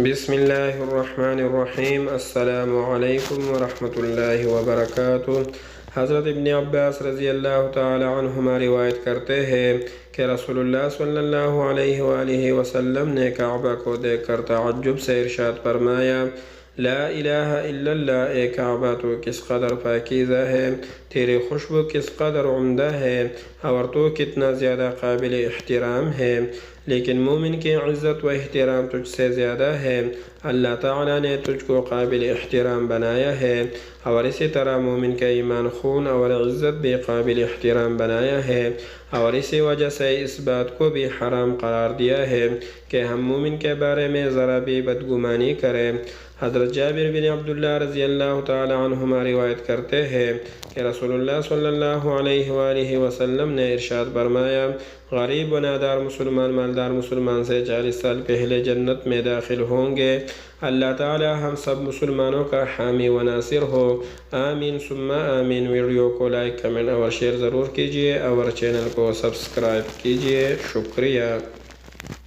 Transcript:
بسم اللہ الرحمن الرحیم۔ السلام علیکم ورحمۃ اللہ وبرکاتہ۔ حضرت ابن عباس رضی اللہ تعالی عنہما روایت کرتے ہیں کہ رسول اللہ صلی اللہ علیہ وآلہ وسلم نے کعبہ کو دیکھ کر تعجب سے ارشاد فرمایا، لا الہ الا اللہ، اے کعبہ تو کس قدر پاکیزہ ہے، تیری خوشبو کس قدر عمدہ ہے، اور تو کتنا زیادہ قابل احترام ہے، لیکن مومن کی عزت و احترام تجھ سے زیادہ ہے۔ اللہ تعالیٰ نے تجھ کو قابل احترام بنایا ہے، اور اسی طرح مومن کا ایمان، خون اور عزت بھی قابل احترام بنایا ہے، اور اسی وجہ سے اس بات کو بھی حرام قرار دیا ہے کہ ہم مومن کے بارے میں ذرا بھی بدگمانی کریں۔ حضرت جابر بن عبداللہ رضی اللہ تعالی عنہما روایت کرتے ہیں کہ رسول اللہ صلی اللہ علیہ وآلہ وسلم نے ارشاد فرمایا، غریب و نادار مسلمان مالدار مسلمان سے 40 سال پہلے جنت میں داخل ہوں گے۔ اللہ تعالی ہم سب مسلمانوں کا حامی و ناصر ہو، آمین ثم آمین۔ ویڈیو کو لائک، کمنٹ اور شیئر ضرور کیجیے، اور چینل کو سبسکرائب کیجیے۔ شکریہ۔